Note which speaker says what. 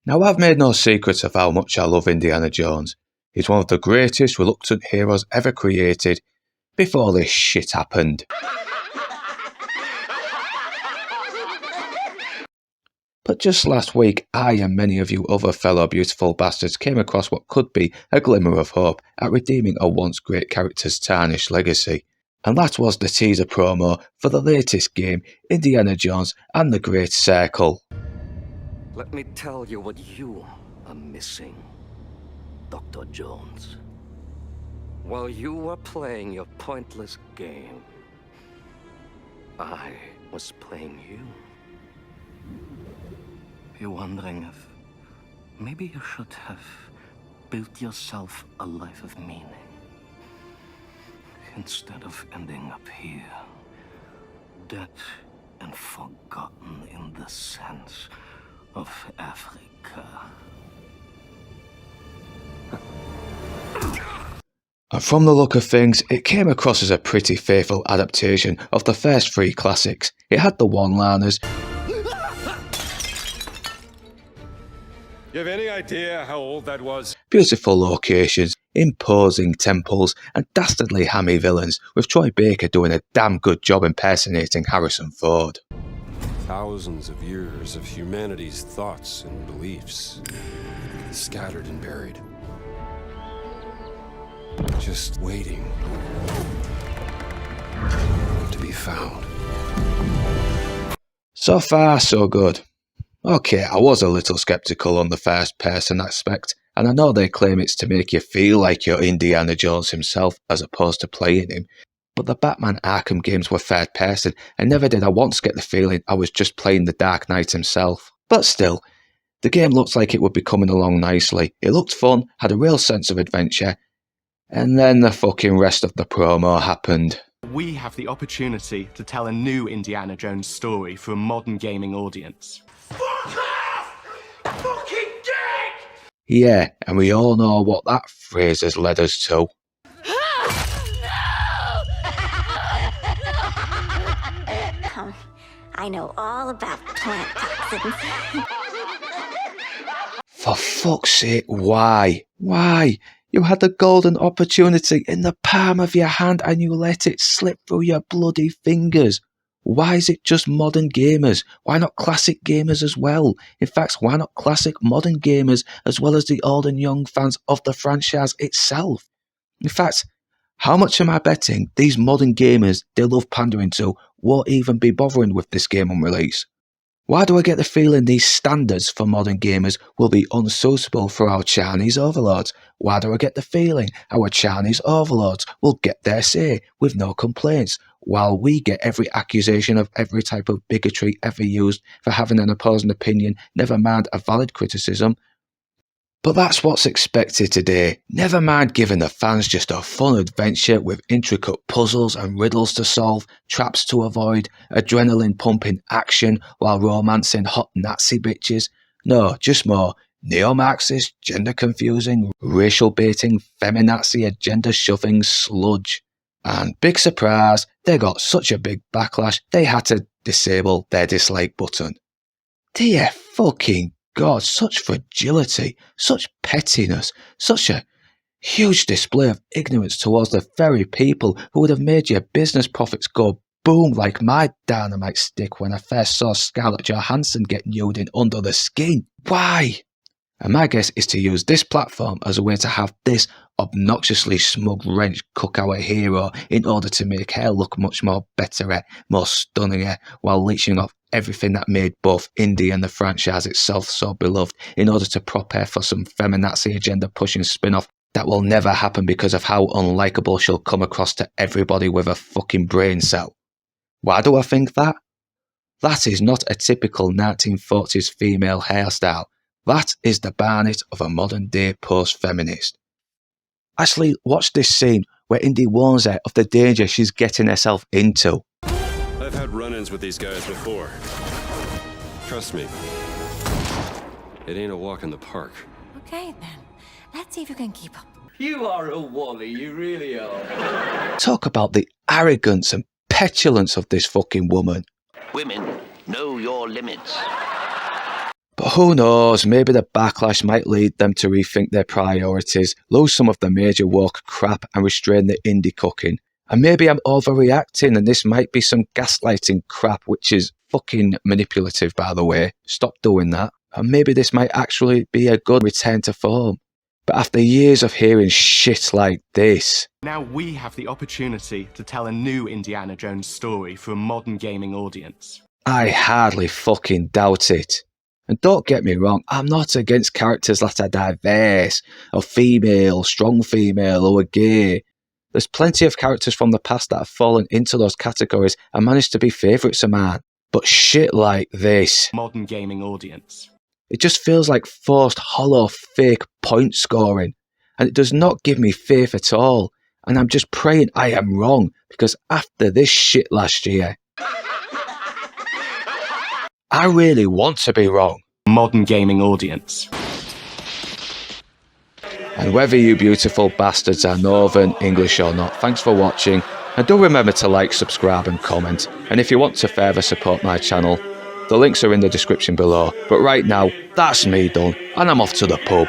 Speaker 1: Now, I've made no secret of how much I love Indiana Jones. He's one of the greatest reluctant heroes ever created before this shit happened. But just last week, I and many of you other fellow beautiful bastards came across what could be a glimmer of hope at redeeming a once great character's tarnished legacy. And that was the teaser promo for the latest game, Indiana Jones and the Great Circle.
Speaker 2: Let me tell you what you are missing, Dr. Jones. While you were playing your pointless game, I was playing you. You're wondering if maybe you should have built yourself a life of meaning instead of ending up here, dead and forgotten in the sense of Africa.
Speaker 1: And from the look of things, it came across as a pretty faithful adaptation of the first three classics. It had the one-liners.
Speaker 3: You have any idea how old that was?
Speaker 1: Beautiful locations, imposing temples, and dastardly hammy villains, with Troy Baker doing a damn good job impersonating Harrison Ford.
Speaker 3: Thousands of years of humanity's thoughts and beliefs, scattered and buried. Just waiting to be found.
Speaker 1: So far, so good. Okay, I was a little sceptical on the first person aspect, and I know they claim it's to make you feel like you're Indiana Jones himself as opposed to playing him, but the Batman Arkham games were third person, and never did I once get the feeling I was just playing the Dark Knight himself. But still, the game looked like it would be coming along nicely. It looked fun, had a real sense of adventure, and then the fucking rest of the promo happened.
Speaker 4: We have the opportunity to tell a new Indiana Jones story for a modern gaming audience.
Speaker 5: Fuck off! Fucking dick!
Speaker 1: Yeah, and we all know what that phrase has led us to.
Speaker 6: I know all about plant toxins.
Speaker 1: For fuck's sake, why? Why? You had the golden opportunity in the palm of your hand and you let it slip through your bloody fingers. Why is it just modern gamers? Why not classic gamers as well? In fact, why not classic modern gamers as well as the old and young fans of the franchise itself? In fact, how much am I betting these modern gamers they love pandering to won't even be bothering with this game on release? Why do I get the feeling these standards for modern gamers will be unsuitable for our Chinese overlords? Why do I get the feeling our Chinese overlords will get their say with no complaints, while we get every accusation of every type of bigotry ever used for having an opposing opinion, never mind a valid criticism? But that's what's expected today. Never mind giving the fans just a fun adventure with intricate puzzles and riddles to solve, traps to avoid, adrenaline pumping action while romancing hot Nazi bitches. No, just more neo-Marxist, gender confusing, racial baiting, feminazi agenda shoving sludge. And big surprise, they got such a big backlash they had to disable their dislike button. Dear fucking God, such fragility, such pettiness, such a huge display of ignorance towards the very people who would have made your business profits go boom like my dynamite stick when I first saw Scarlett Johansson get nude in Under the Skin. Why? And my guess is to use this platform as a way to have this obnoxiously smug wrench cook our hero in order to make her look much more better, more stunning, while leeching off everything that made both Indy and the franchise itself so beloved in order to prepare for some feminazi agenda pushing spin-off that will never happen because of how unlikable she'll come across to everybody with a fucking brain cell. Why do I think that? That is not a typical 1940s female hairstyle. That is the Barnett of a modern-day post-feminist. Actually, watch this scene where Indy warns her of the danger she's getting herself into.
Speaker 3: I've had run-ins with these guys before. Trust me, it ain't a walk in the park.
Speaker 6: Okay, then. Let's see if you can keep up.
Speaker 5: You are a wally, you really are.
Speaker 1: Talk about the arrogance and petulance of this fucking woman.
Speaker 7: Women, know your limits.
Speaker 1: But who knows, maybe the backlash might lead them to rethink their priorities, lose some of the major woke crap and restrain the indie cooking. And maybe I'm overreacting and this might be some gaslighting crap, which is fucking manipulative, by the way. Stop doing that. And maybe this might actually be a good return to form. But after years of hearing shit like this...
Speaker 4: Now we have the opportunity to tell a new Indiana Jones story for a modern gaming audience.
Speaker 1: I hardly fucking doubt it. And don't get me wrong, I'm not against characters that are diverse, or female, strong female, or gay. There's plenty of characters from the past that have fallen into those categories and managed to be favourites of mine. But shit like this...
Speaker 4: Modern gaming audience.
Speaker 1: It just feels like forced, hollow, fake point scoring. And it does not give me faith at all. And I'm just praying I am wrong, because after this shit last year... I really want to be wrong.
Speaker 4: Modern gaming audience.
Speaker 1: And whether you beautiful bastards are Northern, English or not, thanks for watching. And do remember to like, subscribe and comment. And if you want to further support my channel, the links are in the description below. But right now, that's me done, and I'm off to the pub.